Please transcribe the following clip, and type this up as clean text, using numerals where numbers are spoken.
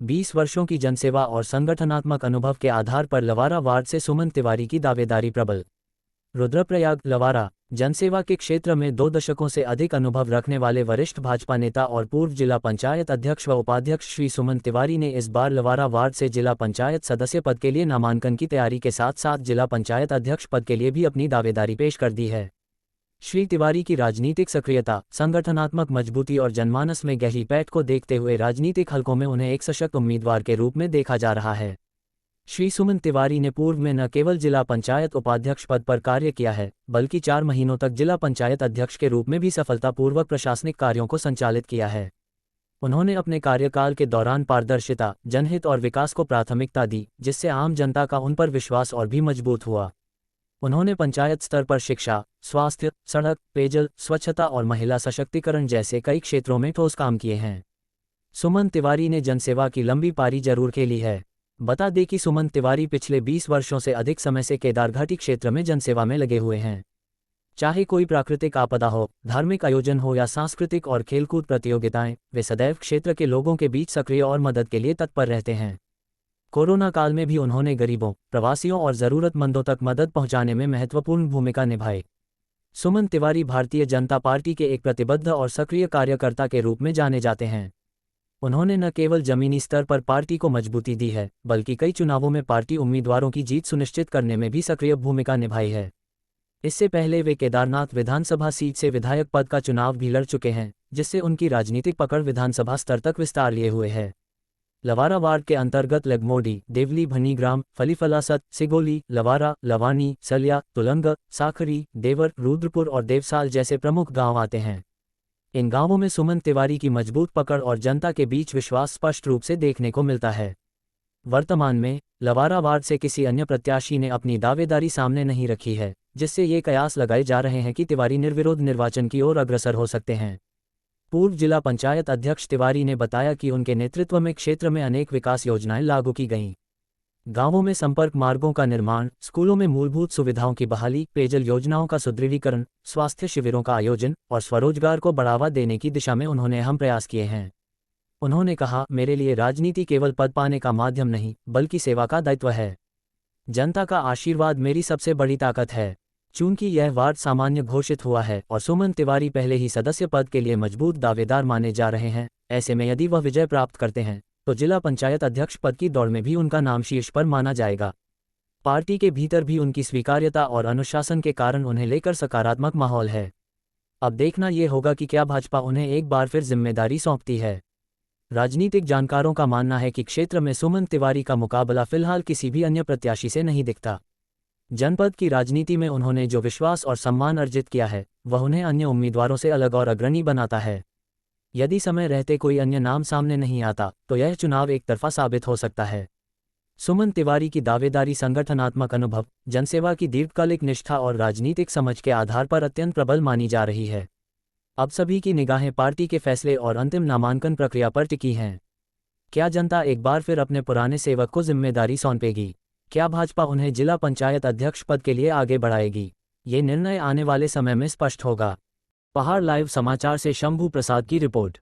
20 वर्षों की जनसेवा और संगठनात्मक अनुभव के आधार पर लवारा वार्ड से सुमन तिवारी की दावेदारी प्रबल। रुद्रप्रयाग लवारा जनसेवा के क्षेत्र में 2 दशकों से अधिक अनुभव रखने वाले वरिष्ठ भाजपा नेता और पूर्व जिला पंचायत अध्यक्ष व उपाध्यक्ष श्री सुमन तिवारी ने इस बार लवारा वार्ड से जिला पंचायत सदस्य पद के लिए नामांकन की तैयारी के साथ साथ जिला पंचायत अध्यक्ष पद के लिए भी अपनी दावेदारी पेश कर दी है। श्री तिवारी की राजनीतिक सक्रियता, संगठनात्मक मजबूती और जनमानस में गहरी पैठ को देखते हुए राजनीतिक हलकों में उन्हें एक सशक्त उम्मीदवार के रूप में देखा जा रहा है। श्री सुमन तिवारी ने पूर्व में न केवल जिला पंचायत उपाध्यक्ष पद पर कार्य किया है, बल्कि 4 महीनों तक जिला पंचायत अध्यक्ष के रूप में भी सफलतापूर्वक प्रशासनिक कार्यों को संचालित किया है। उन्होंने अपने कार्यकाल के दौरान पारदर्शिता, जनहित और विकास को प्राथमिकता दी, जिससे आम जनता का उन पर विश्वास और भी मजबूत हुआ। उन्होंने पंचायत स्तर पर शिक्षा, स्वास्थ्य, सड़क, पेयजल, स्वच्छता और महिला सशक्तिकरण जैसे कई क्षेत्रों में ठोस काम किए हैं। सुमन तिवारी ने जनसेवा की लंबी पारी जरूर खेली है। बता दें कि सुमन तिवारी पिछले 20 वर्षों से अधिक समय से केदारघाटी क्षेत्र में जनसेवा में लगे हुए हैं। चाहे कोई प्राकृतिक आपदा हो, धार्मिक आयोजन हो या सांस्कृतिक और खेलकूद प्रतियोगिताएं, वे सदैव क्षेत्र के लोगों के बीच सक्रिय और मदद के लिए तत्पर रहते हैं। कोरोना काल में भी उन्होंने गरीबों, प्रवासियों और ज़रूरतमंदों तक मदद पहुंचाने में महत्वपूर्ण भूमिका निभाई। सुमन तिवारी भारतीय जनता पार्टी के एक प्रतिबद्ध और सक्रिय कार्यकर्ता के रूप में जाने जाते हैं। उन्होंने न केवल जमीनी स्तर पर पार्टी को मजबूती दी है, बल्कि कई चुनावों में पार्टी उम्मीदवारों की जीत सुनिश्चित करने में भी सक्रिय भूमिका निभाई है। इससे पहले वे केदारनाथ विधानसभा सीट से विधायक पद का चुनाव भी लड़ चुके हैं, जिससे उनकी राजनीतिक पकड़ विधानसभा स्तर तक विस्तार लिए हुए है। लवारा वार्ड के अंतर्गत लगमोडी, देवली, भनीग्राम, फलीफलासत, सिगोली, लवारा, लवानी, सलिया, तुलंग, साखरी, देवर, रुद्रपुर और देवसाल जैसे प्रमुख गांव आते हैं। इन गांवों में सुमन तिवारी की मजबूत पकड़ और जनता के बीच विश्वास स्पष्ट रूप से देखने को मिलता है। वर्तमान में लवारा वार्ड से किसी अन्य प्रत्याशी ने अपनी दावेदारी सामने नहीं रखी है, जिससे ये कयास लगाए जा रहे हैं कि तिवारी निर्विरोध निर्वाचन की ओर अग्रसर हो सकते हैं। पूर्व जिला पंचायत अध्यक्ष तिवारी ने बताया कि उनके नेतृत्व में क्षेत्र में अनेक विकास योजनाएं लागू की गईं। गांवों में संपर्क मार्गों का निर्माण, स्कूलों में मूलभूत सुविधाओं की बहाली, पेयजल योजनाओं का सुदृढ़ीकरण, स्वास्थ्य शिविरों का आयोजन और स्वरोजगार को बढ़ावा देने की दिशा में उन्होंने अहम प्रयास किए हैं। उन्होंने कहा, मेरे लिए राजनीति केवल पद पाने का माध्यम नहीं, बल्कि सेवा का दायित्व है। जनता का आशीर्वाद मेरी सबसे बड़ी ताकत है। चूंकि यह वार्ड सामान्य घोषित हुआ है और सुमन तिवारी पहले ही सदस्य पद के लिए मजबूत दावेदार माने जा रहे हैं, ऐसे में यदि वह विजय प्राप्त करते हैं तो जिला पंचायत अध्यक्ष पद की दौड़ में भी उनका नाम शीर्ष पर माना जाएगा। पार्टी के भीतर भी उनकी स्वीकार्यता और अनुशासन के कारण उन्हें लेकर सकारात्मक माहौल है। अब देखना ये होगा कि क्या भाजपा उन्हें एक बार फिर जिम्मेदारी सौंपती है। राजनीतिक जानकारों का मानना है कि क्षेत्र में सुमन तिवारी का मुकाबला फिलहाल किसी भी अन्य प्रत्याशी से नहीं दिखता। जनपद की राजनीति में उन्होंने जो विश्वास और सम्मान अर्जित किया है, वह उन्हें अन्य उम्मीदवारों से अलग और अग्रणी बनाता है। यदि समय रहते कोई अन्य नाम सामने नहीं आता तो यह चुनाव एक तरफा साबित हो सकता है। सुमन तिवारी की दावेदारी संगठनात्मक अनुभव, जनसेवा की दीर्घकालिक निष्ठा और राजनीतिक समझ के आधार पर अत्यंत प्रबल मानी जा रही है। अब सभी की निगाहें पार्टी के फैसले और अंतिम नामांकन प्रक्रिया पर टिकी हैं। क्या जनता एक बार फिर अपने पुराने सेवक को जिम्मेदारी सौंपेगी? क्या भाजपा उन्हें जिला पंचायत अध्यक्ष पद के लिए आगे बढ़ाएगी? ये निर्णय आने वाले समय में स्पष्ट होगा। पहाड़ लाइव समाचार से शंभू प्रसाद की रिपोर्ट।